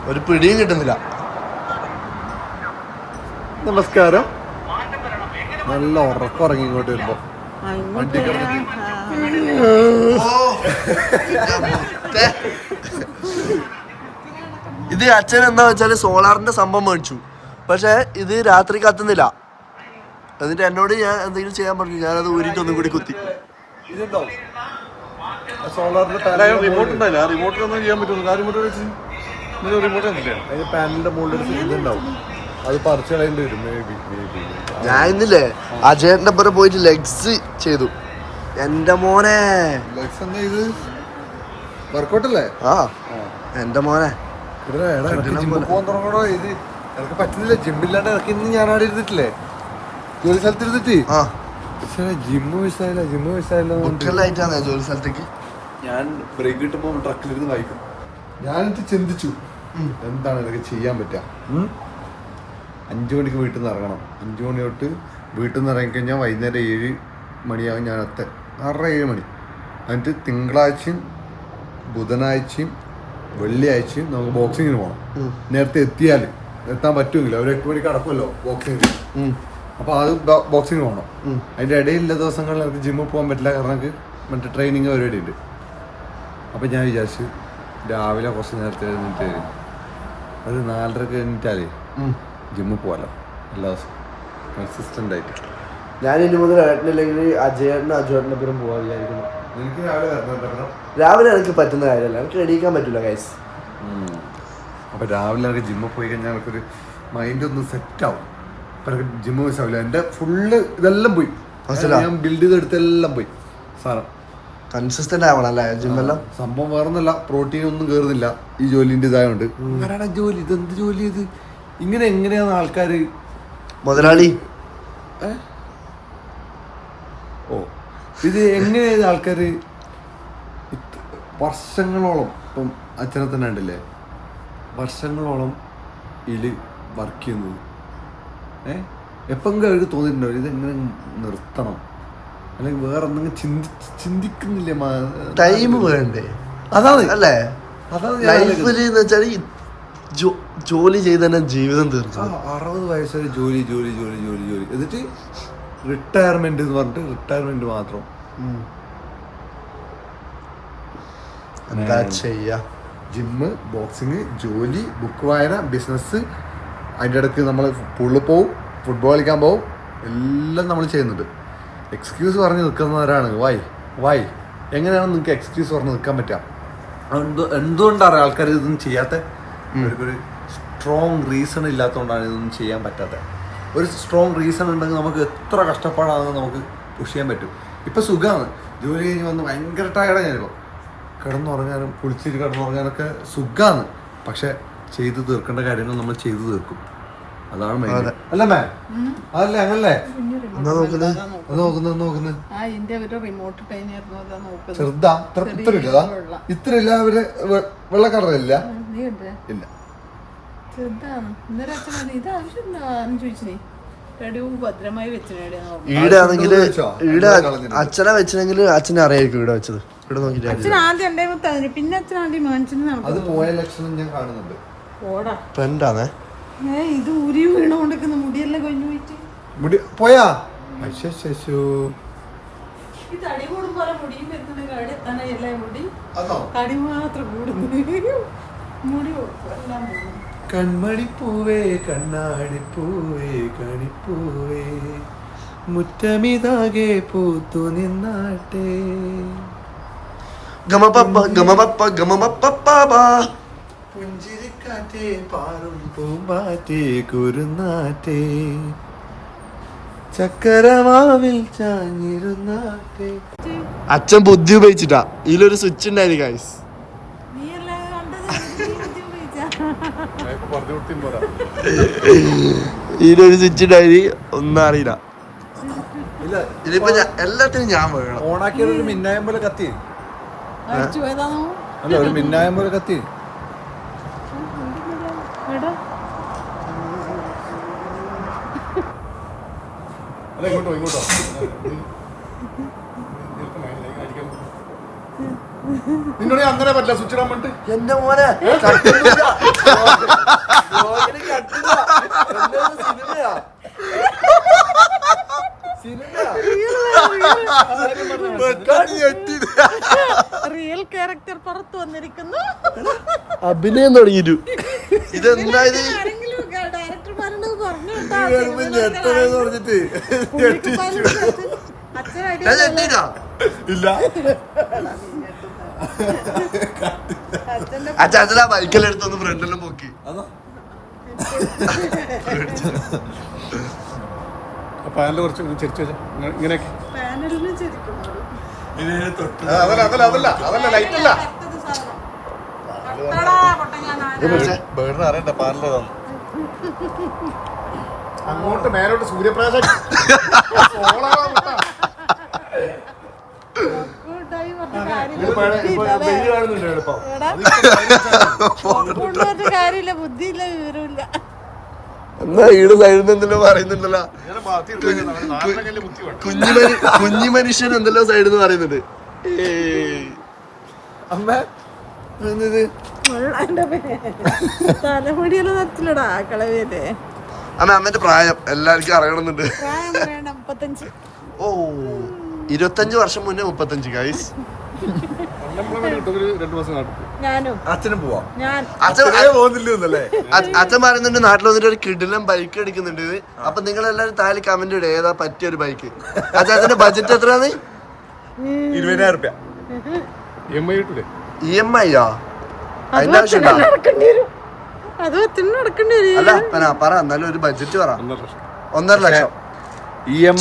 ഒരു പിടിയും കിട്ടുന്നില്ല. നമസ്കാരം. നല്ല ഉറക്കം ഇങ്ങോട്ട് വരുമ്പോ ഇത് അച്ഛൻ എന്താ വെച്ചാല് സോളാറിന്റെ സംഭവം മേടിച്ചു. പക്ഷെ ഇത് രാത്രി കത്തുന്നില്ല. എന്നിട്ട് എന്നോട് ഞാൻ എന്തെങ്കിലും ചെയ്യാൻ പറഞ്ഞു. ഞാനത് ഊരിട്ട് ഒന്നും കൂടി കുത്തി. പാനലിന്റെ മുകളിൽ ഇതുണ്ടാവും, അത് പറിച്ചു കളയേണ്ടി വരും. ഞാൻ ഇന്നില്ലേ അജയന്റെ പുറം പോയിട്ട് ലെഗ്സ് ചെയ്തു. എന്റെ മോനെ വർക്കൗട്ടല്ലേ? ആ എന്റെ മോനെ എനിക്ക് പറ്റുന്നില്ല. ജിമ്മില്ലാണ്ട് ഇറക്കി ഇന്ന് ഞാൻ അവിടെ ഇരുന്നിട്ടില്ലേ, ജോലി സ്ഥലത്ത് ഇരുന്നിട്ട്. ജിമ്മ് മിസ്സായില്ല, ജോലി സ്ഥലത്തേക്ക് ഞാൻ ബ്രേക്ക് കിട്ടുമ്പോ ട്രക്കിലിരുന്ന് വായിക്കും. ഞാനിത് ചിന്തിച്ചു എന്താണ് ഇതൊക്കെ ചെയ്യാൻ പറ്റുക. 5 മണിക്ക് വീട്ടിൽ നിന്ന് ഇറങ്ങണം. 5 മണി തൊട്ട് വീട്ടിൽ നിന്ന് ഇറങ്ങിക്കഴിഞ്ഞാൽ വൈകുന്നേരം 7 മണിയാകും ഞാൻ എത്താൻ. 6-7 മണി. എന്നിട്ട് തിങ്കളാഴ്ചയും ബുധനാഴ്ചയും വെള്ളിയാഴ്ചയും നമുക്ക് ബോക്സിങ്ങിന് പോകണം. നേരത്തെ എത്താൻ പറ്റുമെങ്കിൽ ഒരു 8 മണിക്ക് അടക്കുമല്ലോ ബോക്സിങ്ങിന്. അപ്പോൾ അത് ബോക്സിങ്ങിന് പോകണം. അതിൻ്റെ ഇടയിലുള്ള ദിവസങ്ങളിൽ എനിക്ക് ജിമ്മിൽ പോകാൻ പറ്റില്ല, കാരണം എനിക്ക് മറ്റേ ട്രെയിനിങ് പരിപാടി ഉണ്ട്. അപ്പോൾ ഞാൻ വിചാരിച്ചു രാവിലെ കുറച്ച് നേരത്തെ എഴുന്നിട്ട് ഒരു 4:30 കഴിഞ്ഞിട്ടാലേ ജിമ്മിൽ പോകാമല്ലോ എല്ലാ ദിവസവും കൺസിസ്റ്റൻ്റ് ആയിട്ട്. ഞാൻ ഇനി മുതൽ ഏട്ടനില്ലെങ്കിൽ അജുവേട്ടൻ്റെ പേരും പോകാൻ വിചാരിക്കുന്നു. എനിക്ക് രാവിലെ രാവിലെ എനിക്ക് പറ്റുന്ന കാര്യമല്ല, എനിക്ക് എണീക്കാൻ പറ്റില്ല ഗൈസ്. അപ്പോൾ രാവിലെ എനിക്ക് ജിമ്മിൽ പോയി കഴിഞ്ഞാൽ എനിക്കൊരു മൈൻഡ് ഒന്ന് സെറ്റാവും. അപ്പം എനിക്ക് ജിമ്മ് മിസ്സാവില്ല. എൻ്റെ ഫുള്ള് ഇതെല്ലാം പോയി, ഞാൻ ബിൽഡ് ചെയ്തെടുത്തെല്ലാം പോയി സാധനം. കൺസിസ്റ്റന്റ് ആവണം അല്ലേ ജിമ്മെല്ലാം? സംഭവം വേറൊന്നുമല്ല, പ്രോട്ടീൻ ഒന്നും കയറുന്നില്ല ഈ ജോലിൻ്റെ ഇതായതുകൊണ്ട്. ആരാണ് ജോലി, ഇതെന്ത് ജോലി ഇത്? ഇങ്ങനെ എങ്ങനെയാണ് ആൾക്കാർ മുതലാളി ഇത് എങ്ങനെയാണ് ആൾക്കാർ വർഷങ്ങളോളം, ഇപ്പം അച്ഛനെ തന്നെ ഉണ്ടല്ലേ, വർഷങ്ങളോളം ഇതിൽ വർക്ക് ചെയ്യുന്നത്. എപ്പെങ്കിലും അവർക്ക് തോന്നിയിട്ടുണ്ടോ ഇതെങ്ങനെ നിർത്തണം, അല്ലെങ്കിൽ വേറെ എന്തെങ്കിലും ചിന്തിക്കുന്നില്ല? ടൈം വേണ്ടേ? അതാണ് അല്ലേ അതാണ് ലൈഫില് എന്ന് വെച്ചാൽ ജോലി ചെയ്ത് തന്നെ ജീവിതം തീർക്കും. 60 വയസ്സ് വരെ ജോലി ജോലി ജോലി ജോലി ജോലി എന്നിട്ട് റിട്ടയർമെന്റ് എന്ന് പറഞ്ഞിട്ട് റിട്ടയർമെന്റ് മാത്രം. എന്താ ചെയ്യാ? ജിമ്മ്, ബോക്സിങ്, ജോലി, ബുക്ക് വായന, ബിസിനസ്, അതിൻ്റെ ഇടയ്ക്ക് നമ്മൾ പുള്ളിൽ പോവും, ഫുട്ബോൾ കളിക്കാൻ പോവും, എല്ലാം നമ്മൾ ചെയ്യുന്നുണ്ട്. എക്സ്ക്യൂസ് പറഞ്ഞ് നിൽക്കുന്നവരാണ്. വായ് എങ്ങനെയാണ് നിങ്ങൾക്ക് എക്സ്ക്യൂസ് പറഞ്ഞ് നിൽക്കാൻ പറ്റുക? എന്തുകൊണ്ടാണ് ആൾക്കാർ ഇതൊന്നും ചെയ്യാത്ത? അവർക്കൊരു സ്ട്രോങ് റീസൺ ഇല്ലാത്തതുകൊണ്ടാണ് ഇതൊന്നും ചെയ്യാൻ പറ്റാത്തത്. ഒരു സ്ട്രോങ് റീസൺ ഉണ്ടെങ്കിൽ നമുക്ക് എത്ര കഷ്ടപ്പാടാണെന്ന് നമുക്ക് പുഷ് ചെയ്യാൻ പറ്റും. ഇപ്പം സുഖമാണ്, ജോലി കഴിഞ്ഞ് വന്ന് ഭയങ്കര ടയർഡാണ്. ഞാനിപ്പോൾ കിടന്നുറങ്ങാനും കുളിച്ചിട്ട് കിടന്നുറങ്ങാനൊക്കെ സുഖമാണ്. പക്ഷെ ചെയ്തു തീർക്കേണ്ട കാര്യങ്ങൾ നമ്മൾ ചെയ്തു തീർക്കും. അതാണ് മെയിൻ. അല്ലേ മേ? അതല്ലേ അങ്ങനല്ലേ? ചെറുതാ, ഇത്ര ഇല്ല. അവര് വെള്ള കളറില്ല. ഇല്ല, ഈടാണെങ്കില് അച്ഛനെ വെച്ചെങ്കിൽ അച്ഛനെ അറിയായിരിക്കും ഇവിടെ വെച്ചത്. ഇവിടെ നോക്കിട്ട് പിന്നെ അത് പോയ ലക്ഷണം ഞാൻ കാണുന്നുണ്ട്. പെൻഡാണേ ഇത് ഉരി വീണോണ്ടിരിക്കുന്ന മുടിയെല്ലാം കൊഞ്ഞു പോയിട്ട് മുടി പോയാ തടി കൂടും പോലെ മുടിയും വരുന്നുണ്ട്. കടി എത്താനല്ല മുടി, തടി മാത്രം കൂടുന്നു. മുടി എല്ലാം കൺമണി പൂവേ കണ്ണാടി പൂവേ കണിപ്പൂവേ മുറ്റമിതാകെ പൂത്തു നിന്നാട്ടെ. പുഞ്ചിരിക്കാറ്റേ പാറും പൂമ്പാറ്റേ കുരുന്നാറ്റേ ചക്കരമാവിൽ ചാഞ്ഞിരുന്നാട്ടെ. അച്ഛൻ ബുദ്ധി ഉപയോഗിച്ചിട്ടാ. ഇതിലൊരു സ്വിച്ച് ഉണ്ടായിരുന്നു ഗൈസ്. ഇതിലൊരു സ്വിച്ച് ഉണ്ടായി, ഒന്നും അറിയില്ല. ഇതിപ്പോ എല്ലാത്തിനും ഞാൻ വേണം. ഓണാക്കിയത് ഒരു മിന്നായം പോലെ കത്തി. അല്ല, ഒരു മിന്നായം പോലെ കത്തി. അല്ല, ഇങ്ങോട്ടോ. നിന്നോട് അങ്ങനെ പറ്റില്ല സ്വിച്ച് ഇടാൻ വേണ്ടി. എന്റെ മോനെ കട്ടില്ല. കട്ടില്ല. സിനിമയാ റിയൽ ക്യാരക്ടർ പുറത്തു വന്നിരിക്കുന്നു. അഭിനയം തുടങ്ങിട്ടു. ഇതെന്തായത് ഡയറക്ടർ പറഞ്ഞിട്ട് പറഞ്ഞിട്ട് ഞാൻ ചെന്നീരാ ഇല്ല. അച്ഛാ ബൈക്കെല്ലാം എടുത്തൊന്ന് ഫ്രണ്ടെല്ലാം പോക്കി. പാനല് കുറച്ച് ചെരിച്ചു വെച്ചാ ഇങ്ങനെയൊക്കെ. പാനലിന് ശരിക്കും അതല്ല ലൈറ്റ് അല്ല. ബേഡിന് അറിയണ്ട പാനല് അങ്ങോട്ട് മേലോട്ട് സൂര്യപ്രകാശം കാര്യമില്ല, ബുദ്ധിയില്ല, വിവരമില്ല. എന്നാ ഈട് സൈഡിൽ നിന്ന് എന്തെല്ലോ പറയുന്നുണ്ടല്ലോ. കുഞ്ഞു മനുഷ്യൻ എന്തെല്ലോ സൈഡിൽ നിന്ന് പറയുന്നുണ്ട്. അമ്മ തലമുടിയെല്ലാം നിർത്തില്ലടാ കളവിയല്ലേ. അമ്മ അമ്മന്റെ പ്രായം എല്ലാവർക്കും അറിയണമെന്നുണ്ട്. പ്രായം പറയണ്ട, 35. ഓ 25 വർഷം മുന്നേ 35 ഗൈസ്. ഞാനും അച്ഛനും പോവാം. പോകുന്നില്ലേ? അച്ഛൻ പറയുന്നുണ്ട് നാട്ടിൽ വന്നിട്ട് ഒരു കിടിലം ബൈക്ക് എടുക്കുന്നുണ്ട്. അപ്പൊ നിങ്ങൾ എല്ലാവരും താഴെ കമന്റ് ഇടുക ഏതാ പറ്റിയൊരു ബൈക്ക്. അച്ഛന്റെ ബഡ്ജറ്റ് എത്രയാണ്? 20,000 രൂപ. EMI യോ? അതിന്റെ ആവശ്യമുണ്ടോ? അല്ല പറ എന്നാലും ഒരു ബഡ്ജറ്റ് പറ. 1.5 ലക്ഷം.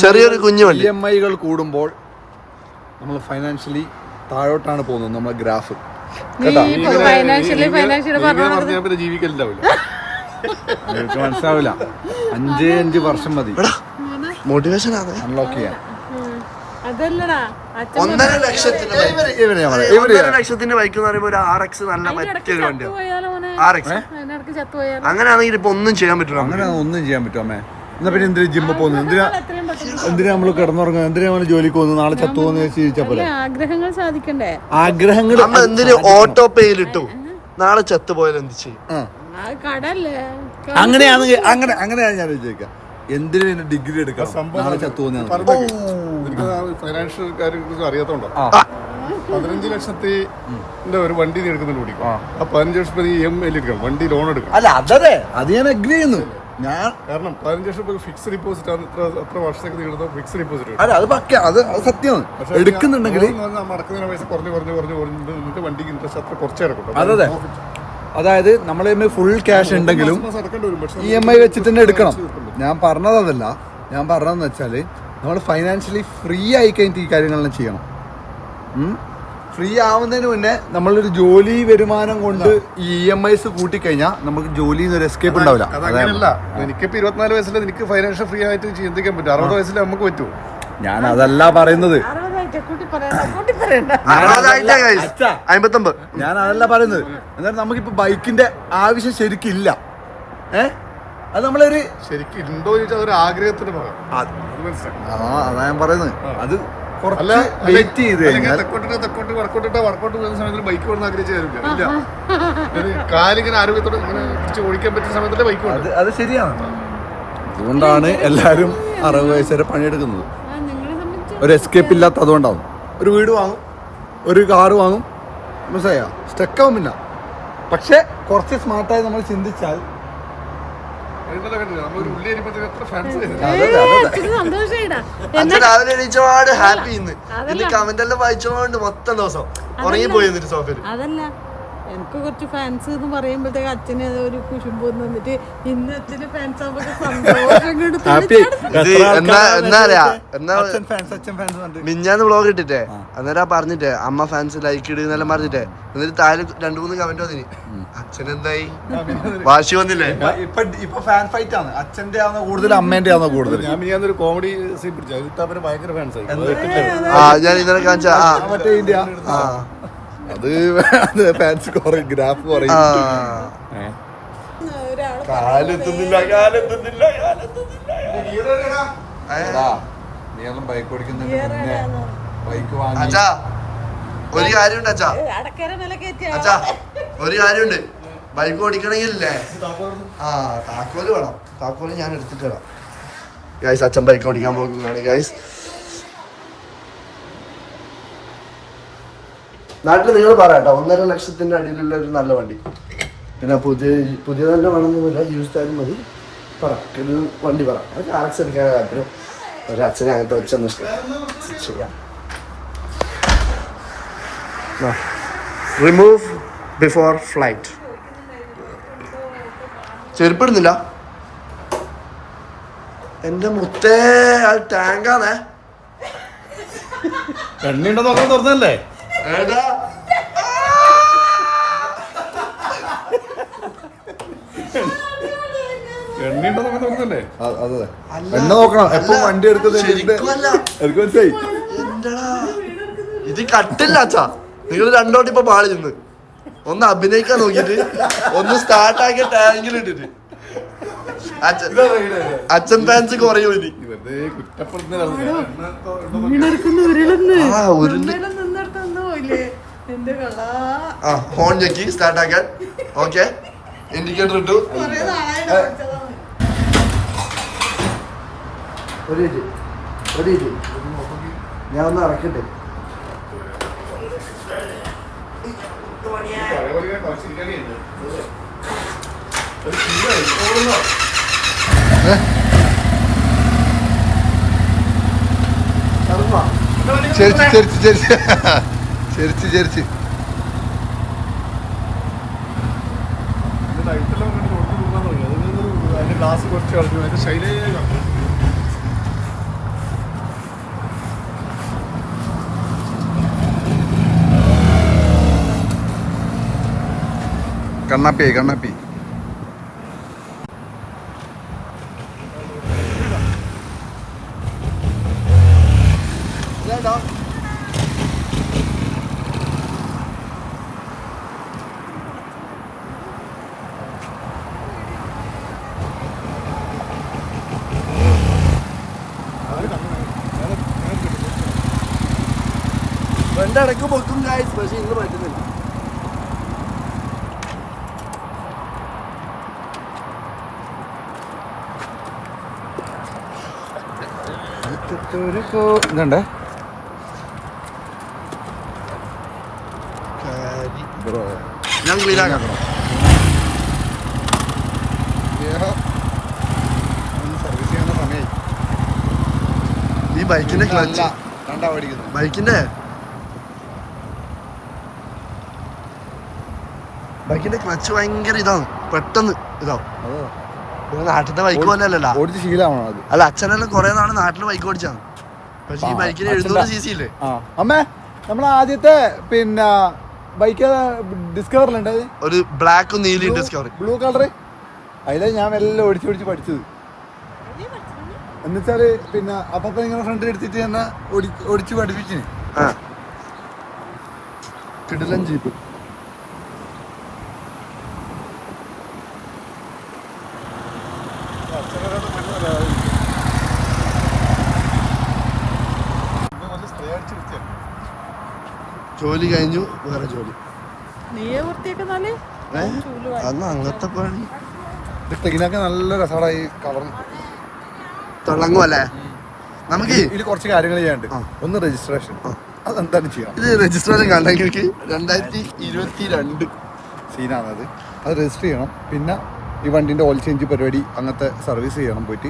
ചെറിയൊരു കുഞ്ഞു വണ്ടി. EMI കൾ കൂടുമ്പോൾ നമ്മൾ ഫൈനാൻഷ്യലി താഴോട്ടാണ് പോകുന്നത്. നമ്മളെ ഗ്രാഫ് ജീവിക്കലുണ്ടാവില്ല. നിങ്ങൾക്ക് മനസ്സിലാവില്ല. 5 വർഷം മതി മോട്ടിവേഷൻ അൺലോക്ക് ചെയ്യാൻ. 1.5 ലക്ഷത്തിന്റെ ബൈക്ക് എന്ന് പറയുമ്പോൾ ഒരു RX നല്ല പറ്റിയൊരു വണ്ടിയാണ്. RX അങ്ങനെയാണെങ്കിൽ ഇപ്പൊ ഒന്നും ചെയ്യാൻ പറ്റില്ല. അങ്ങനെ ഒന്നും ചെയ്യാൻ പറ്റും അമ്മേ. എന്നാ പിന്നെ എന്തിനാ ജിമ്മിൽ പോകുന്നത്? എന്തിനാ നമ്മൾ കിടന്നുറങ്ങുന്നത്? എന്തിനാ നമ്മൾ ജോലിക്ക് പോകുന്നത്? നാളെ ചത്തു പോകുന്ന ചിരിച്ചാ പോലെ. ആഗ്രഹങ്ങൾ സാധിക്കണ്ടേ? ആഗ്രഹങ്ങൾ അമ്മ എന്തിന് ഓട്ടോ പേയിലിട്ടു? നാളെ ചത്തു പോയാൽ എന്ത് ചെയ്യും? അങ്ങനെയാണെങ്കിൽ അങ്ങനെയാണ് ഞാൻ വിചാരിക്കാം. എന്തിനു ഡിഗ്രി എടുക്കാം? നാളെ ചത്തു പോകുന്ന ഫൈനാൻഷ്യൽ കാര്യങ്ങളെ അറിയാത്തോണ്ടോ? 15 ലക്ഷത്തിന്റെ ഒരു വണ്ടി എടുക്കുന്നുണ്ട് പിടിക്കും. ആ 15 ലക്ഷം EMI എടുക്കണം, വണ്ടി ലോൺ എടുക്കണം. അല്ല അതെ, അത് ഞാൻ അഗ്രി ചെയ്യുന്നു. ഞാൻ കാരണം 15 ലക്ഷം രൂപ ഫിക്സ് ഡിപ്പോസിറ്റ് ആണ്. എത്ര വർഷത്തേക്ക് നീളുന്ന ഫിക്സ് ഡിപ്പോസിറ്റ്? അല്ല അത് പക്ക, അത് സത്യമാണ്. എടുക്കുന്നുണ്ടെങ്കിൽ മടക്കുന്ന പൈസ കുറഞ്ഞ് നിങ്ങൾക്ക് വണ്ടിക്ക് ഇൻട്രസ്റ്റ് അത്ര കുറച്ചേ ഇറക്കും. അതെ, അതായത് നമ്മളെ ഫുൾ ക്യാഷ് ഉണ്ടെങ്കിലും EMI വെച്ചിട്ട് തന്നെ എടുക്കണം. ഞാൻ പറഞ്ഞത് അതല്ല. ഞാൻ പറഞ്ഞതെന്ന് വെച്ചാൽ നമ്മൾ ഫൈനാൻഷ്യലി ഫ്രീ ആയി കഴിഞ്ഞിട്ട് ഈ കാര്യങ്ങളെല്ലാം ചെയ്യണം. ഫ്രീ ആവുന്നതിന് മുന്നേ നമ്മളൊരു ജോലി വരുമാനം കൊണ്ട് ഈ EMIs കൂട്ടിക്കഴിഞ്ഞാൽ നമുക്ക് ജോലിയിൽ നിന്ന് ഒരു എസ്കേപ്പ് ഉണ്ടാവില്ല. അതങ്ങനെയല്ല. എനിക്കിപ്പോ 24 വയസ്സിൽ എനിക്ക് ഫൈനാൻഷ്യൽ ഫ്രീ ആയിട്ട് ചിന്തിക്കാൻ പറ്റും. 60 വയസ്സിൽ നമുക്ക് പറ്റുമോ? ഞാൻ അതല്ല പറയുന്നത്. ഞാൻ അതല്ല പറയുന്നത്. എന്നാൽ നമുക്കിപ്പോ ബൈക്കിന്റെ ആവശ്യം ശരിക്കില്ല. അത് നമ്മളൊരു ശരിക്കും ഉണ്ടോ ചോദിച്ചാൽ അതൊരു ആഗ്രഹത്തിന് ഭാഗം. അതാ ഞാൻ പറയുന്നത്. അത് വർക്കൗട്ട് ചെയ്യുന്ന സമയത്ത് ബൈക്ക് വേണമെന്ന് ആഗ്രഹിച്ചു തരില്ല. കാലിങ്ങനെ ആരോഗ്യത്തോടെ ഇങ്ങനെ ഓടിക്കാൻ പറ്റുന്ന സമയത്തല്ലേ ബൈക്ക് വേണം. അത് ശരിയാണ്. അതുകൊണ്ടാണ് എല്ലാരും 60 വയസ്സ് വരെ പണിയെടുക്കുന്നത്. ഒരു എസ്കേപ്പ് ഇല്ലാത്ത അതുകൊണ്ടാവും. ഒരു വീട് വാങ്ങും, ഒരു കാറ് വാങ്ങും, മനസ്സിലായോ? സ്റ്റക്കാവും പിന്നെ. പക്ഷെ കുറച്ച് സ്മാർട്ടായി നമ്മൾ ചിന്തിച്ചാൽ രാവിലെ എണീച്ചപാട് ഹാപ്പി. ഇന്ന് കമന്റ് എല്ലാം വായിച്ചോണ്ട് മൊത്തം ദിവസം ഉറങ്ങിപ്പോയി സോഫയിൽ. അതല്ല, എനിക്ക് കുറച്ച് ഫാൻസ് എന്ന് പറയുമ്പോഴത്തേക്ക് അച്ഛന് ഒരു കുശുമ്പ് വന്നിട്ട് ഇന്ന് അച്ഛന് ഫാൻസ് മിഞ്ഞാന്ന് വ്ളോഗ് ഇട്ടിട്ടേ അന്നേരം പറഞ്ഞിട്ടേ അമ്മ ഫാൻസ് ലൈക്ക് ഇടുന്നെല്ലാം പറഞ്ഞിട്ടേ എന്നിട്ട് താഴെ 2-3 കമന്റ് വന്നിന്. അച്ഛനെന്തായി? വാശി വന്നില്ലേ? ഇപ്പൊ ഫാൻ ഫൈറ്റ് ആണ്. അച്ഛന്റെ ആണോ കൂടുതൽ, അമ്മേന്റെ ആണോ കൂടുതൽ? ഞാൻ മിഞ്ഞാന്നൊരു കോമഡി സീൻ പിടിച്ചു. അതിന് ഭയങ്കര ഫാൻസ് ആയി. ഞാൻ ഇന്നലെ കാണിച്ച മറ്റേ ഇന്ത്യ അത് ഫാൻസ് ഗ്രാഫ് പറയും. അച്ഛാ ഒരു കാര്യമുണ്ട് അച്ഛാ, അടക്കര വില കയറ്റിയാ അച്ഛാ ഒരു കാര്യമുണ്ട്. ബൈക്ക് ഓടിക്കണമെങ്കിലേ താക്കോല് വേണം. താക്കോല് ഞാൻ എടുത്തിട്ട് വരാം ഗൈസ്. അച്ഛൻ ബൈക്ക് ഓടിക്കാൻ പോകുകയാണ് ഗൈസ്. നാട്ടിൽ നിങ്ങൾ പറയാട്ടോ 1.5 ലക്ഷത്തിന്റെ അടിയിലുള്ള ഒരു നല്ല വണ്ടി. പിന്നെ പുതിയ തന്നെ വേണമെന്നില്ല, യൂസ്ഡ് ആയാലും മതി. പറ ഒരു വണ്ടി പറ. ആക്സ് എടുക്കാൻ താല്പര്യം. ഒരു അച്ഛനെ അങ്ങനത്തെ വെച്ചൊന്നും ചെയ്യാം. Remove before flight. ചെരുപ്പിടുന്നില്ല എന്റെ മുത്തേ. അത് ടാങ്കാണേ. എണ്ണയുണ്ടോ നോക്കാൻ തുറന്നല്ലേ? ഏതാ എണ്ണയുണ്ടോ നോക്കാൻ തുറന്നല്ലേ? അതെ എണ്ണ നോക്കണം എപ്പം വണ്ടി എടുക്കുന്നത്. ശരിക്കുമല്ല. എനിക്ക് മനസ്സിലായി. എന്റെടാ ഇത് കട്ടില്ല അച്ഛാ. നിങ്ങൾ രണ്ടോട്ട് ഇപ്പൊ പാളി നിന്ന് ഒന്ന് അഭിനയിക്കാൻ നോക്കിട്ട് ഒന്ന് സ്റ്റാർട്ടാക്കിയ ടാങ്കിൽ ഇട്ടിട്ട് അച്ഛൻ ഫാൻസ് കുറയൂ ഇനി. വെറുതെ കുറ്റപ്പെടുത്തുന്ന ഹോൺ ഞെക്കി സ്റ്റാർട്ടാക്കാൻ. ഓക്കെ ഇൻഡിക്കേറ്റർ ഇട്ടു. ഞാൻ ഒന്ന് ഇറക്കട്ടെ. ചെരിച്ച് ഗ്ലാസ് കുറച്ച് കളഞ്ഞു. അതിന്റെ ശൈലേ കണ്ണാപ്പി രണ്ടടക്ക് പൊക്കും ഗൈസ്. പക്ഷെ ഇന്ന് പറ്റുന്നില്ല. ഇതുണ്ടേ ഞാൻ ക്ലീൻ ആക്കാം. സർവീസ് ചെയ്യുന്ന സമയമായി. ഈ ബൈക്കിന്റെ ക്ലച്ച് ബൈക്കിന്റെ ക്ലച്ച് ഭയങ്കര ഇതാണ്. പെട്ടെന്ന് ഇതാവും. നാട്ടിലത്തെ ബൈക്ക് പോലെ അല്ലല്ലോ. ഓടിച്ച് ശീലമാണോ അത്? അല്ല അച്ഛനെല്ലാം കുറെ നാള് നാട്ടില് ബൈക്ക് ഓടിച്ചാണ്. പക്ഷെ ഈ ബൈക്കിന് 700 cc ഇല്ലേ? അമ്മേ നമ്മളെ ആദ്യത്തെ പിന്നെ ബൈക്ക് ഡിസ്കവറിലുണ്ട് ഒരു ബ്ലാക്കും നീലയും ഡിസ്കവർ ബ്ലൂ കളറ്. അതിലെ ഞാൻ എല്ലാം ഓടിച്ച് പഠിച്ചത്. എന്നുവെച്ചാല് പിന്നെ അപ്പൊ നിങ്ങളുടെ ഫ്രണ്ടിൽ എടുത്തിട്ട് തന്നെ ഓടിച്ച് പഠിപ്പിച്ചിന്. കിടിലൻ ജീപ്പ്. ജോലി കഴിഞ്ഞു, വേറെ ജോലി. അന്ന് അങ്ങനത്തെ പണി ക്ലീനൊക്കെ നല്ല രസമായി കളർ തിളങ്ങുമല്ലേ. നമുക്ക് ഇതിൽ കുറച്ച് കാര്യങ്ങൾ ചെയ്യാണ്ട്. ഒന്ന് രജിസ്ട്രേഷൻ, അതെന്താണ് ചെയ്യാം. ഇത് രജിസ്ട്രേഷൻ കണ്ടെങ്കിൽ 2022 സീനാണത്. അത് രജിസ്റ്റർ ചെയ്യണം. പിന്നെ ഈ വണ്ടിൻ്റെ ഓയിൽ ചേഞ്ച് പരിപാടി അങ്ങനത്തെ സർവീസ് ചെയ്യണം പോയിട്ട്.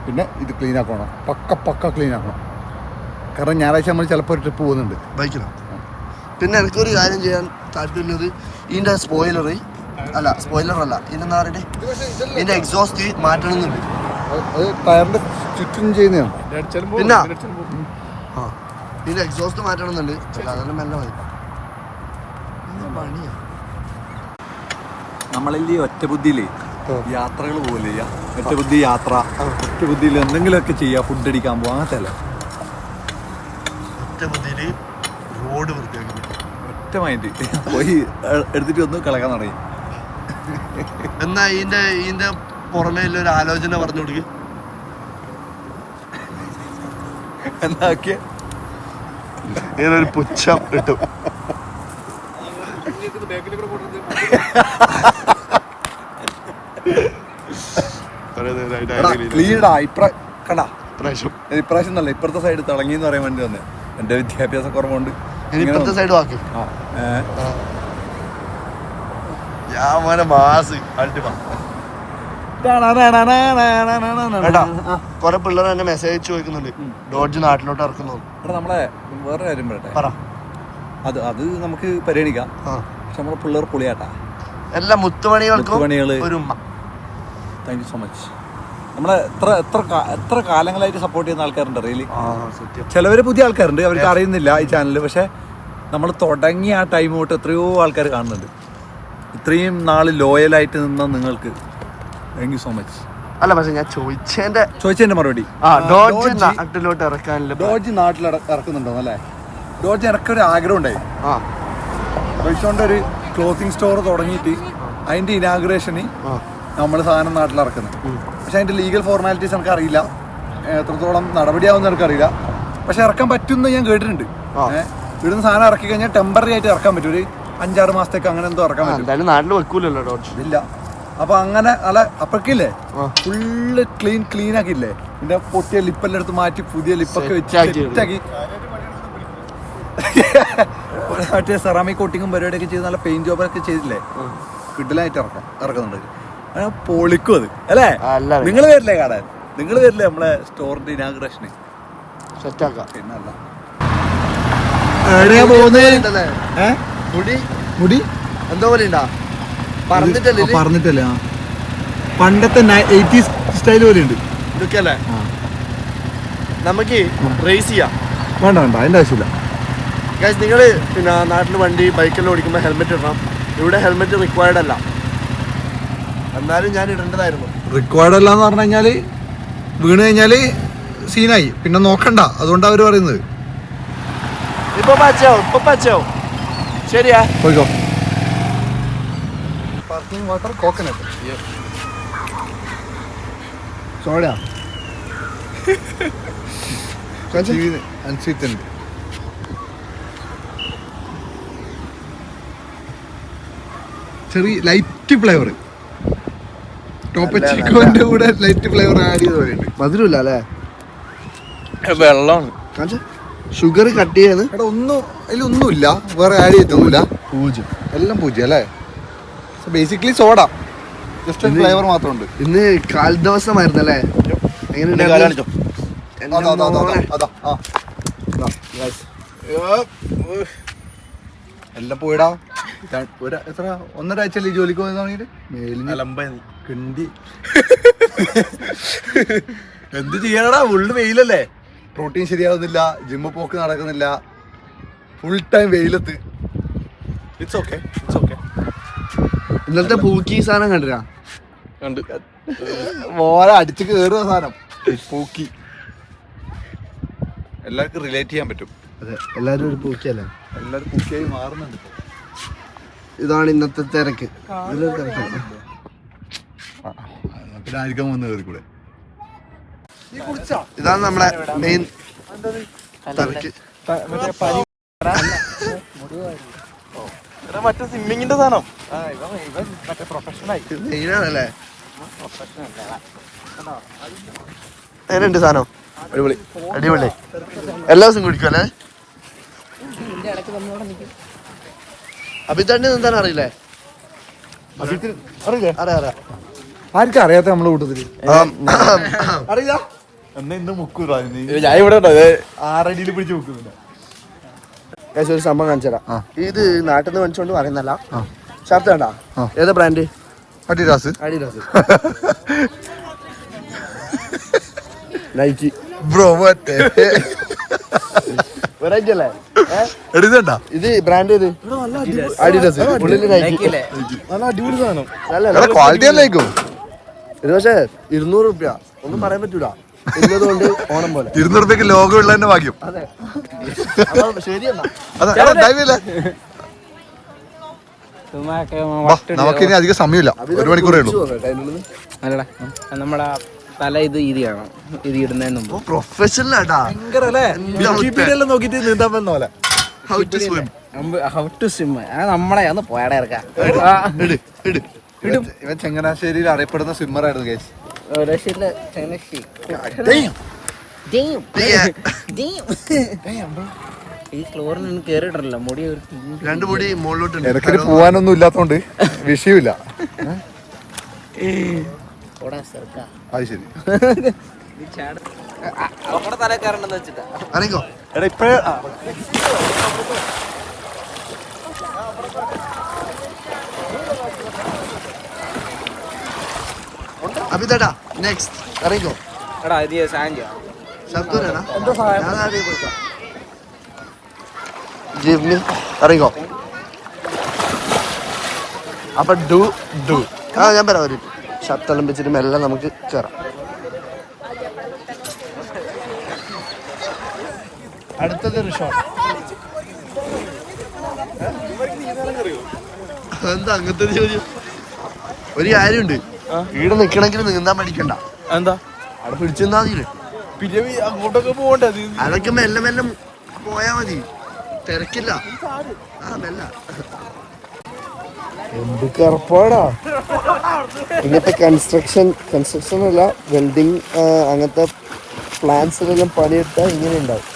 പിന്നെ ഇത് ക്ലീൻ ആക്കണം, പക്ക ക്ലീൻ ആക്കണം. കാരണം ഞായറാഴ്ച നമ്മൾ ചിലപ്പോൾ ഒരു ട്രിപ്പ് പോകുന്നുണ്ട് ബൈക്കിലാണ്. പിന്നെ എനിക്കൊരു കാര്യം ചെയ്യാൻ താല്പര്യമുള്ളത് ഇതിൻ്റെ സ്പോയിലർ അല്ല ഇതിനെന്താ പറയുക, ഇതിൻ്റെ എക്സോസ്റ്റ് മാറ്റണമെന്നുണ്ട്. അത് ടയറിൻ്റെ ചുറ്റും ചെയ്യുന്നതാണ്. പിന്നെ ഇതിൻ്റെ എക്സോസ്റ്റ് മാറ്റണമെന്നുണ്ട്. അതെല്ലാം മെല്ലെ മതി. പണിയാ നമ്മളിൽ ഒറ്റബുദ്ധിയില് യാത്രകൾ പോലെ ഒറ്റബുദ്ധി യാത്ര, ഒറ്റബുദ്ധിയിൽ എന്തെങ്കിലുമൊക്കെ ചെയ്യാ, ഫുഡ് അടിക്കാൻ പോവാ, അങ്ങനത്തെ അല്ല. ഒറ്റബുദ്ധിയില് റോഡ് വൃത്തിയാക്കി ഒറ്റ മൈൻഡ് പോയി എടുത്തിട്ട് ഒന്ന് കളയാൻ തുടങ്ങി. എന്നാ ഇതിന്റെ പുറമേ ഒരു ആലോചന പറഞ്ഞു കൊടുക്ക്. എന്താക്കിയ ഇങ്ങനെ ഒരു പുച്ഛം കിട്ടും. ഇപ്രാവശ്യം നല്ല ഇപ്പുറത്തെ സൈഡ് തിളങ്ങി എന്ന് പറയാൻ വേണ്ടി വന്നേ. എന്റെ വിദ്യാഭ്യാസ കുറവുണ്ട്. ഇപ്പുറത്തെ സൈഡ് വാക്കി കൊറേ പിള്ളേർ എന്നെ മെസ്സേജ് ചോദിക്കുന്നുണ്ട് ഡോഡ്ജ് നാട്ടിലോട്ട് ഇറക്കുന്നു. നമ്മളെ വേറെ കാര്യം പറയട്ടെ, അത് നമുക്ക് പരിഗണിക്കാം. പക്ഷെ നമ്മളെ പിള്ളേർ പൊളിയാട്ടാ. എല്ലാ മുത്തുമണികൾക്കും ഒരു താങ്ക് യു സോ മച്ച്. നമ്മളെ എത്ര കാലങ്ങളായിട്ട് സപ്പോർട്ട് ചെയ്യുന്ന ആൾക്കാരുണ്ട് റിയലി. ചിലവര് പുതിയ ആൾക്കാരുണ്ട്, അവർക്ക് അറിയുന്നില്ല ഈ ചാനൽ. പക്ഷെ നമ്മൾ തുടങ്ങിയ ആ ടൈം തൊട്ട് എത്രയോ ആൾക്കാർ കാണുന്നുണ്ട്. ഇത്രയും നാള് ലോയലായിട്ട് നിന്ന നിങ്ങൾക്ക് താങ്ക് യു സോ മച്ച്. അല്ല പക്ഷെ ഞാൻ ചോദിച്ചതിന്റെ മറുപടി നാട്ടിലോട്ട് ഇറക്കാനില്ല. ഡോഡ്ജ് നാട്ടിൽ ഇറക്കുന്നുണ്ടോ അല്ലേ? ഡോഡ്ജ് ഇറക്കൊരു ആഗ്രഹം ഉണ്ടായി. റോയ്സോന്റെ ഒരു ക്ലോത്തിങ് സ്റ്റോർ തുടങ്ങിയിട്ട് അതിന്റെ ഇനാഗുറേഷന് നമ്മൾ സാധനം നാട്ടിൽ ഇറക്കുന്നത്. പക്ഷെ അതിന്റെ ലീഗൽ ഫോർമാലിറ്റീസ് എനിക്ക് അറിയില്ല, എത്രത്തോളം നടപടിയാവുന്ന എനിക്കറിയില്ല. പക്ഷെ ഇറക്കാൻ പറ്റുമെന്ന് ഞാൻ കേട്ടിട്ടുണ്ട്. ഇവിടുന്ന് സാധനം ഇറക്കി കഴിഞ്ഞാൽ ടെമ്പററി ആയിട്ട് ഇറക്കാൻ പറ്റും. ഒരു 5-6 മാസത്തേക്ക് അങ്ങനെ എന്തോ ഇറക്കാൻ പറ്റും. നാട്ടിൽ വെക്കൂലല്ലോ ഡോഡ്ജ്. ഇല്ല. അപ്പൊ അങ്ങനെ അല്ല അപ്പക്കില്ലേ ഫുള്ള് ക്ലീൻ ആക്കിയില്ലേ, പിന്നെ പൊട്ടിയ ലിപ്പെല്ലാം എടുത്ത് മാറ്റി പുതിയ ലിപ്പൊക്കെ വെച്ച് സെറ്റാക്കി മറ്റേ സെറാമിക് കോട്ടിങ്ങും പരിപാടിയൊക്കെ ചെയ്ത് നല്ല പെയിന്റ് ജോബൊക്കെ ചെയ്തില്ലേ, കിഡിലായിട്ട് ഇറക്കുന്നുണ്ട്. പൊളിക്കും അത് അല്ലേ? നിങ്ങൾ വരില്ലേ കാണാൻ? നിങ്ങൾ വരില്ലേ നമ്മളെ സ്റ്റോറിന്റെ ഇനാഗുറേഷന്? പിന്നല്ല എവിടെയാ പോകുന്നത്? മുടി എന്തോ പോലെ പറഞ്ഞിട്ടല്ലേ പണ്ടത്തെ 80s സ്റ്റൈൽ പോലെ ഉണ്ട്. ഇതൊക്കെയല്ലേ നമുക്ക് റേസ് ചെയ്യാം. വേണ്ട അതിന്റെ ആവശ്യമില്ല. നിങ്ങൾ പിന്നെ നാട്ടിൽ വണ്ടി ബൈക്കെല്ലാം ഓടിക്കുമ്പോൾ ഹെൽമെറ്റ് ഇടണം. ഇവിടെ ഹെൽമെറ്റ് റിക്വയർഡ് അല്ല, എന്നാലും ഞാൻ ഇടേണ്ടതായിരുന്നു. റിക്വയർഡ് അല്ല എന്ന് പറഞ്ഞു കഴിഞ്ഞാൽ വീണ് കഴിഞ്ഞാൽ സീനായി, പിന്നെ നോക്കണ്ട. അതുകൊണ്ടാണ് അവർ പറയുന്നത്. ഇപ്പൊ പച്ചയാവും. ശരിയാ പോയിക്കോ. പാർക്കിംഗ് വാട്ടർ കോക്കനട്ട് സോഡ അൻസിറ്റുണ്ട്. ചെറിയ ലൈറ്റ് ഫ്ലേവർ, ടോപ്പ് ചിക്കോന്റെ കൂടെ ലൈറ്റ് ഫ്ലേവർ ആഡ് ചെയ്ത് പറയുന്നുണ്ട്. മധുരമില്ല അല്ലേ? വെള്ളമാണ്. ഷുഗർ കട്ട് ചെയ്ത് അതിലൊന്നുമില്ല, വേറെ ആഡ് ചെയ്തൊന്നുമില്ല. എല്ലാം പൂജ്യം അല്ലേ? ബേസിക്കലി സോഡ, ജസ്റ്റ് ഫ്ലേവർ മാത്രമുണ്ട്. ഇന്ന് കാൽ ദിവസമായിരുന്നല്ലേ? എല്ലാം പോയിടാ. എത്ര 1.5 ആഴ്ചയല്ലേ ജോലിക്ക് പോയി തുടങ്ങിയിട്ട്? കിണ്ടി എന്ത് ചെയ്യാനടാ? ഫുള്ള് വെയിലല്ലേ, പ്രോട്ടീൻ ശരിയാവുന്നില്ല, ജിമ്മ് പോക്ക് നടക്കുന്നില്ല, ഫുൾ ടൈം വെയിലത്ത്. It's okay. ഇന്നലത്തെ പൂക്കി സാധനം കണ്ടിരാ? കണ്ട് മോനെ അടിച്ച് കയറുക സാധനം പൂക്കി. എല്ലാവർക്കും റിലേറ്റ് ചെയ്യാൻ പറ്റും. അതെ, എല്ലാരും ഒരു പൂക്കിയല്ലേ? എല്ലാവരും പൂക്കിയായി മാറുന്നുണ്ട്. ഇതാണ് ഇന്നത്തെ തിരക്ക്. പിന്നെ ആയിരിക്കാൻ വന്ന് കയറിക്കൂടെ? ഇതാണ് നമ്മളെ മെയിൻ തിരക്ക്. മറ്റേ സ്വിമ്മിങ്ങിന്റെ സാധനം മെയിനാണല്ലേ? എങ്ങനെയുണ്ട് സാധനം? അടിപൊളി. എല്ലാ ദിവസം കുടിക്കും അല്ലേ? അഭിതന്നെ എന്താണ് അറിയില്ലേ? അറിയാം. ആർക്കും അറിയാത്ത നമ്മളെ കൂട്ടത്തില് അറിയില്ല. എന്നാ ഇന്ന് മുക്കൂറ ഞാൻ ഇവിടെ 6 അടിയിൽ പിടിച്ച് മുക്കുന്നില്ല. ഒരു സംഭവം കാണിച്ചുതരാം. ഇത് നാട്ടിൽ നിന്ന് മേടിച്ചോണ്ട് പറയുന്നല്ല. ഷർട്ട് വേണ്ട? ഏതാ brand? Adidas. Nike bro variety അല്ലേ? എടുക്കണ്ട. ഇത് ബ്രാൻഡ് ഏത്? അഡിഡാസ്. ഉള്ളില് നൈക്കി. നല്ല അടിപൊളി സാധനം. നല്ല ക്വാളിറ്റി അല്ലേക്കും. ഇത് പക്ഷേ 200 രൂപ ഒന്നും പറയാൻ പറ്റൂല. ഇന്നതുകൊണ്ട് ഓണം പോലെ 200 രൂപയ്ക്ക് ലോകം ഉള്ള തന്നെ ഭാഗ്യം. അതെ ശരിയെന്നാ. നമുക്കിനി അധികം സമയമില്ല, 1 മണിക്കൂറേ ഉള്ളൂ. അല്ലടാ നമ്മുടെ തല ഇത് ചെയ്യണം, ഇത് ഇടുന്നതിന് മുമ്പ്. പ്രൊഫഷണൽ ആട്ടാ. ഭയങ്കര അല്ലേ വിക്കിപീഡിയയിലും നോക്കിയിട്ട് നീന്താൻ വന്ന പോലെ. How to swim. How to swim അത് നമ്മളെ ഒന്ന് പോയാടെ ഇറക്കാം. ഇവൻ ചങ്ങനാശ്ശേരിയിൽ അറിയപ്പെടുന്ന സ്വിമ്മർ ആയിരുന്നു ഗൈസ്. ഈ ക്ലോറിന് കേറിയിട്ടല്ലോ മുടി ഒരു രണ്ട് മുടി മുകളിലോട്ടുണ്ട്. ഇടയ്ക്ക് പോവാനൊന്നും ഇല്ലാത്തോണ്ട് വിഷയമില്ല. അത് ശരി. നമ്മുടെ തല കയറണ്ടെന്ന് വെച്ചിട്ടാ. അറിയിക്കോ എടാ ഇപ്പഴേ അഭിതേട്ടാ നെക്സ്റ്റ് അറിയിക്കോ. എടാ ഇത് സാഞ്ച ശബ്ദൂരാണ്. ഞാൻ ആദ്യം കൊടുക്കാം. ജിമ്മി അറിയിക്കോ. അപ്പൊ ഡു ഞാൻ പറയാം. ഒരു ശബ്ദം വെച്ചിട്ട് മെല്ലെ നമുക്ക് കയറാം. അടുത്തത് റിഷോർട്ട്. എന്താ അങ്ങനത്തെ ചോദ്യം? ഒരു കാര്യമുണ്ട്, ഇവിടെ നിക്കണമെങ്കിൽ നീന്താൻ പഠിക്കണ്ട. എന്താ അവിടെ പിടിച്ചു നിന്നാ മതിയില്ലേ? പിന്നെ അങ്ങോട്ടൊക്കെ പോകണ്ടേ? അതൊക്കെ മെല്ലെ മെല്ലെ പോയാ മതി, തിരക്കില്ല. ആ മെല്ല. എന്ത് കറുപ്പാടാ ഇങ്ങനത്തെ കൺസ്ട്രക്ഷൻ അല്ല, വെൽഡിങ് അങ്ങനത്തെ പ്ലാൻസിലെല്ലാം പണിയെടുത്താൽ ഇങ്ങനെ ഉണ്ടാവും.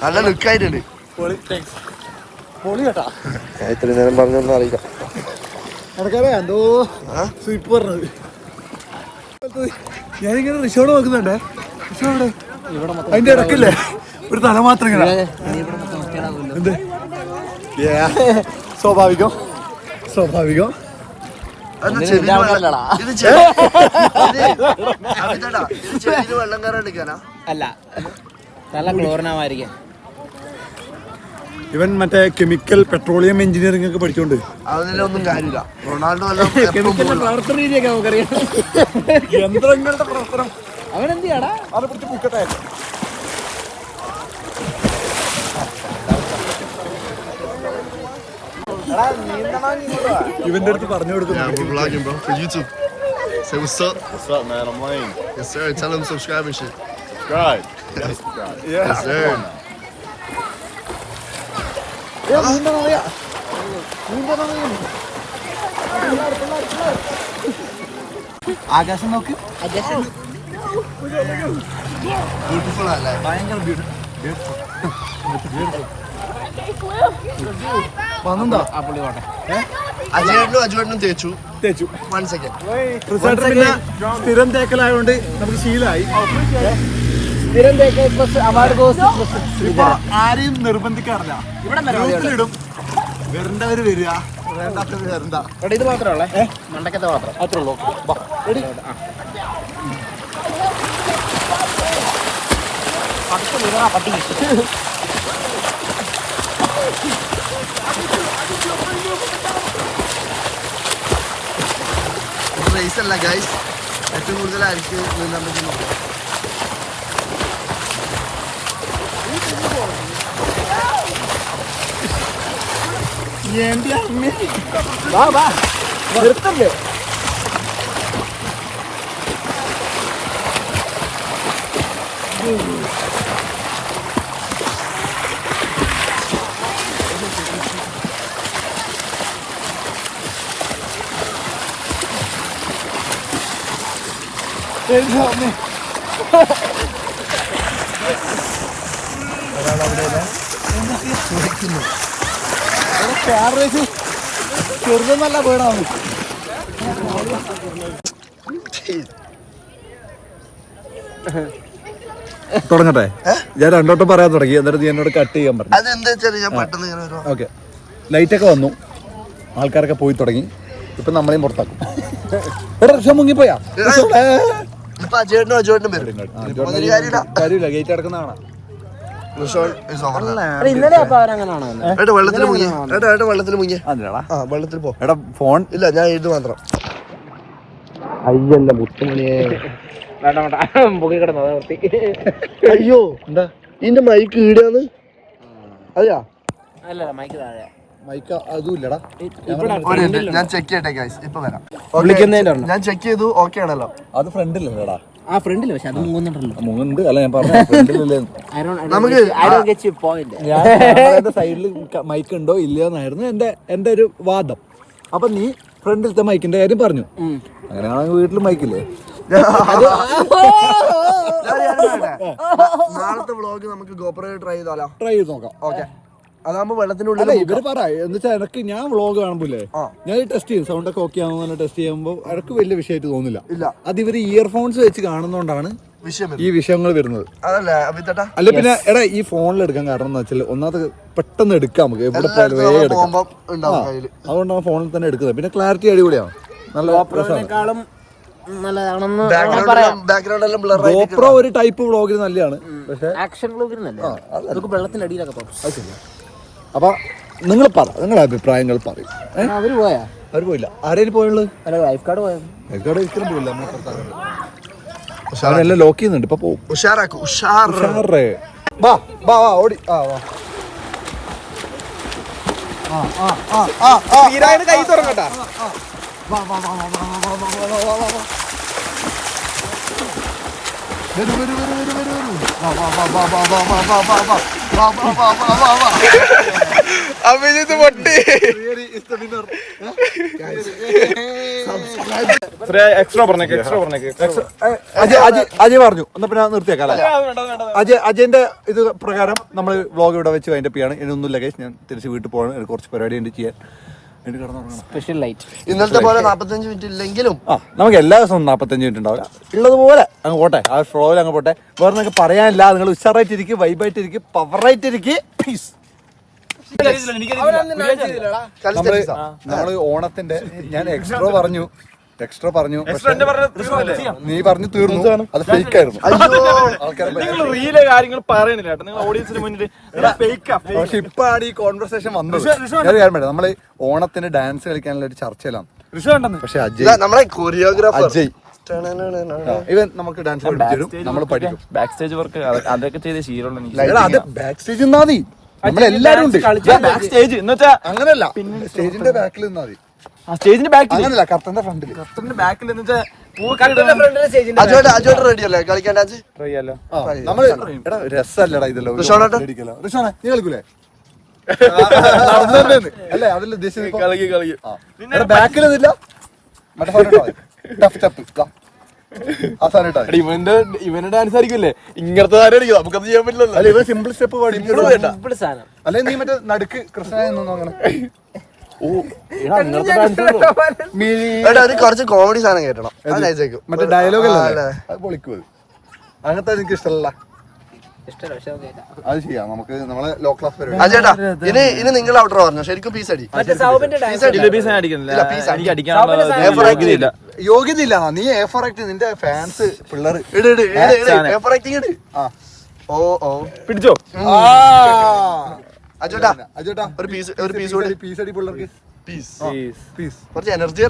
നല്ല ലുക്കായിട്ടുണ്ട്. ഞാൻ ഇത്രയും നേരം പറഞ്ഞൊന്നും അറിയില്ല. എന്തോ സ്വിപ്പ് പറഞ്ഞത്. ഞാനിങ്ങനെ റിസോർട്ട് നോക്കുന്നുണ്ടേ. റിസോർട്ട് അതിന്റെ ഇടക്കില്ലേ ഒരു തല മാത്രം ഇങ്ങനെ. എന്ത് സ്വാഭാവികം. ഇത് ചെടിയിൽ വെള്ളം കയറാൻ എടുക്കാനാ? അല്ല, തല ക്ലോറിനാവായിരിക്കാം. ഇവൻ മറ്റേ കെമിക്കൽ പെട്രോളിയം എഞ്ചിനീയറിംഗ് ഒക്കെ പഠിച്ചോണ്ട് അതിലൊന്നും കാര്യമില്ല. റൊണാൾഡോ പ്രവർത്തന രീതിയൊക്കെ നമുക്കറിയാം. യന്ത്രങ്ങളുടെ പ്രവർത്തനം. അവനെന്ത് ചെയ്യാടാ? അത് പിടിച്ച് പൂക്കട്ടെ. ഇവന്റെ അടുത്ത് പറഞ്ഞു കൊടുക്കുന്നു. vlogging, bro, for YouTube. Say what's up. What's up, man? I'm Lane. Yes, sir. Tell them subscribe and shit. Subscribe. Gotta subscribe. Yes, sir. ആകാശം നോക്ക്. Beautiful അല്ലേ? ഭയങ്കര വന്നെന്താ ആ പുള്ളി പോട്ടെ. അജുവേട്ടനും തേച്ചു. 1 second. റിസോർട്ട് പിന്നെ സ്ഥിരം തേക്കലായതുകൊണ്ട് നമുക്ക് ശീലമായി. ഇപ്പൊ ആരെയും നിർബന്ധിക്കാറില്ല. ഗ്രൂപ്പിലിടും. വരേണ്ടവര് വരിക, വേണ്ടാത്തവര് വരണ്ട. ഇത് മാത്രമേ മണ്ടക്കത്തെ മാത്രം അത്രേ ഉള്ളൂ. പട്ടി. റേസ് അല്ല ഗൈസ്, ഏറ്റവും കൂടുതൽ ആർക്ക് നീന്താൻ പറ്റുന്നു. നിർത്തല്ലേ? ചെറുതൊന്നല്ല പേടാണ്. തുടങ്ങട്ടെ? ഞാൻ രണ്ടോട്ടം പറയാൻ തുടങ്ങി, എന്നിട്ട് നീ എന്നോട് കട്ട് ചെയ്യാൻ പറഞ്ഞു. അതെന്താ വെച്ചാൽ ഞാൻ പെട്ടെന്ന് ഇങ്ങനെ വരും. ഓക്കെ, ലൈറ്റൊക്കെ വന്നു, ആൾക്കാരൊക്കെ പോയി തുടങ്ങി. ഇപ്പൊ നമ്മളെയും പുറത്താക്കും. എടാ റിക്ഷ മുങ്ങിപ്പോയാ? ഇപ്പൊ അജുവേട്ടനും വരും. കാര്യമില്ല, ഗേറ്റ് അടക്കുന്നതാണ്. ഇന്നലെ അപ്പൊ അവരങ്ങനാണോ? വെള്ളത്തിൽ മുങ്ങി. വെള്ളത്തിൽ മുങ്ങി. ആ വെള്ളത്തിൽ പോ. എടാ ഫോൺ ഇല്ല, ഞാൻ എഴുതു മാത്രം. അയ്യല്ല മുത്തുമണിയെ. പൊക്കി കിടന്നു നിർത്തി. അയ്യോ, എന്താ ഇതിന്റെ മൈക്ക് ഈടാന്ന്? അതെയാ? അല്ല, മൈക്ക് താഴെ. മൈക്ക് അതും ഇല്ലടാ. ഒരു minute, ഞാൻ ചെക്ക് ചെയ്യട്ടെ ഗൈസ്, ഇപ്പൊ വരാം. വിളിക്കുന്നതിന്റെ ഞാൻ ചെക്ക് ചെയ്തു, ഓക്കെ ആണല്ലോ. അത് ഫ്രണ്ടിലല്ലടാ. ആ ഫ്രണ്ടില്, പക്ഷെ അത് മൂന്നുണ്ടല്ലോ. മുങ്ങുണ്ട് അല്ല ഞാൻ പറഞ്ഞു ഫ്രണ്ടിലല്ലേ. നമുക്ക് ഞാൻ സൈഡിൽ മൈക്ക് ഉണ്ടോ ഇല്ലയോ എന്നായിരുന്നു എന്റെ ഒരു വാദം. അപ്പൊ നീ ഫ്രണ്ടിലത്തെ മൈക്കിന്റെ കാര്യം പറഞ്ഞു. അങ്ങനെയാണെങ്കിൽ വീട്ടിൽ മൈക്കില്ലേ? നാളത്തെ വ്ളോഗ് നമുക്ക് ഗോപ്രോ ട്രൈ ചെയ്താലോ? ട്രൈ ചെയ്ത് നോക്കാം. ഓക്കെ, അതാകുമ്പോ വെള്ളത്തിനുള്ളിൽ ഇവര് പറ എന്ന് വെച്ചാൽ എനിക്ക് ഞാൻ വ്ളോഗ് കാണുമ്പോല്ലേ ഞാൻ ടെസ്റ്റ് ചെയ്യും, സൗണ്ട് ഒക്കെ ഓക്കെ ആവുന്ന ടെസ്റ്റ് ചെയ്യുമ്പോൾ എനിക്ക് വലിയ വിഷയമായിട്ട് തോന്നില്ല. അത് ഇവര് ഇയർഫോൺസ് വെച്ച് കാണുന്നോണ്ടാണ് ഈ വിഷയങ്ങൾ വരുന്നത്. അതല്ലേ അഭിത്തേട്ടാ? അല്ല പിന്നെ എടാ ഈ ഫോണിൽ എടുക്കാൻ കാരണം എന്ന് വെച്ചാൽ ഒന്നാമത് പെട്ടെന്ന് എടുക്കാം, നമുക്ക് എവിടെ പോയാലും വേഗം എടുക്കാം. അതുകൊണ്ടാണ് ഫോണിൽ തന്നെ എടുക്കുന്നത്. പിന്നെ ക്ലാരിറ്റി അടിപൊളിയാണ്, നല്ല ഗോപ്രോവിനേക്കാളും നല്ലതാണെന്ന് ബാക്ക്ഗ്രൗണ്ട് എല്ലാം ബ്ലർ ഗോപ്രോ ഒരു ടൈപ്പ് വ്ളോഗിന് നല്ലതാണ്, പക്ഷെ ആക്ഷൻ വ്ളോഗിന് നല്ല അതൊക്കെ വെള്ളത്തിന്റെ അടിയിലൊക്കെ പോകും. അത് ശരിയാ. അപ്പൊ നിങ്ങൾ പറ, നിങ്ങളുടെ അഭിപ്രായങ്ങൾ പറയും. അവര് പോയാ? അവര് പോയില്ല. ആരെയും പോയുള്ളത്? അല്ല, ലൈഫ് കാർഡ് പോയത്. ലൈഫ് കാർഡ് ഒരിക്കലും പോയില്ല. അവരെല്ലാം ലോക്ക് ചെയ്യുന്നുണ്ട്, ഇപ്പൊ പോകും. ഉഷാറാക്കും, ഉഷാറേ. വാ വാ വാ ഓടി. ആ വാ കൈ തുറങ്ങട്ടാ. അഭിജിത്ത് പൊട്ടി. എക്സ്ട്രാ പറഞ്ഞേക്ക്. അജയ് പറഞ്ഞു എന്നാ പിന്നെ നിർത്തിയേക്കാം. അജയന്റെ ഇത് പ്രകാരം നമ്മൾ വ്ളോഗ് ഇവിടെ വെച്ച് അതിന്റെ പിയാണ്. ഇനി ഒന്നുമില്ല ഗൈസ്, ഞാൻ തിരിച്ച് വീട്ടിൽ പോകണം. എനിക്ക് കുറച്ച് പരിപാടി ഉണ്ട് ചെയ്യാൻ. സ്പെഷ്യൽ ലൈറ്റ് ഇന്നലത്തെ പോലെ 45 മിനിറ്റ് ഇല്ലെങ്കിലും നമുക്ക് എല്ലാ ദിവസവും 45 മിനിറ്റ് ഉണ്ടാവില്ല. ഉള്ളതുപോലെ അങ്ങ് പോട്ടെ, ആ ഫ്ലോയിൽ അങ്ങ് പോട്ടെ. വേറെ നിങ്ങൾക്ക് പറയാനില്ല. നിങ്ങൾ ഉഷാറായിട്ടിരിക്കും, വൈബായിട്ടിരിക്കും, പവറായിട്ടിരിക്കും. പീസ്. നമ്മള് ഓണത്തിന്റെ ഞാൻ എക്സ്ട്രാ പറഞ്ഞു നീ പറഞ്ഞു തീർന്നു. അത് ഫേക്ക് ആയിരുന്നു. പക്ഷെ ഇപ്പാണ് ഈ കോൺവെർസേഷൻ വന്നത്. നമ്മള് ഓണത്തിന് ഡാൻസ് കളിക്കാനുള്ള ഒരു ചർച്ചയിലാണ്. പക്ഷെ നമ്മളെ കൊറിയോഗ്രാഫർ അജയ് ഇവൻ നമുക്ക് ഡാൻസ് പഠിച്ചു, നമ്മൾ പഠിക്കും. ബാക്ക് സ്റ്റേജ് വർക്ക് അതൊക്കെ ചെയ്ത് ശീലമുള്ള അത് ബാക്ക് സ്റ്റേജ് നിന്നാ മതി, നമ്മളെല്ലാരും ഉണ്ട്. ബാക്ക് സ്റ്റേജ് എന്ന് വെച്ചാ അങ്ങനല്ല, സ്റ്റേജിന്റെ ബാക്കിൽ നിന്നാ മതി. സ്റ്റേജിന്റെ ബാക്കിൽ അങ്ങനല്ല, കർത്തന്റെ ഫ്രണ്ടിൽ. കർട്ടന്റെ ബാക്കിൽ എന്ന് വെച്ചാൽ അജോട്ട് റെഡി അല്ലേ കളിക്കാൻ ഡാൻസ്? ട്രൈ ചെയ്യാലോ. നമ്മള് എടാ രസല്ലടാ ഇതല്ലോ. ഋഷാനെ നീ കളിക്കൂലേ? അല്ലേ അതിൽ ഉദ്ദേശിച്ചത് ബാക്കിൽ ഇതില്ല, മറ്റേ ഇവന്റെ ഡാൻസ് ആയിരിക്കുമല്ലേ ഇങ്ങനത്തെ ആരായിരിക്കും, നമുക്കത് ചെയ്യാൻ പറ്റില്ലല്ലോ. അല്ല ഇവൻ സിമ്പിൾ സ്റ്റെപ്പ് സിമ്പിൾ സാധനം. അല്ലെ നീ മറ്റേ നടുക്ക് കൃഷ്ണനായ അങ്ങനെ കുറച്ച് കോമഡി സാധനം കേട്ടണം. മറ്റേ ഡയലോഗ് അല്ലേ അത് പൊളിക്കും. അങ്ങനത്തെ എനിക്ക് ഇഷ്ടമല്ല. അത് ചെയ്യാം നമുക്ക്, നമ്മളെ ലോ ക്ലാസ് പരിപാടി. അജേട്ടാ ഇനി നിങ്ങൾ ഔട്ടർ പറഞ്ഞു ശരിക്കും പീസ് അടി. യോഗ്യതയില്ല. നീ എ ഫോർ ആക്ട്, നിന്റെ ഫാൻസ് പിള്ളേർ പിടിച്ചോ. അജോട്ടാ അജോട്ടാ ഒരു പീസ് പീസ് അടി പിള്ളേർക്ക്. കുറച്ച് എനർജി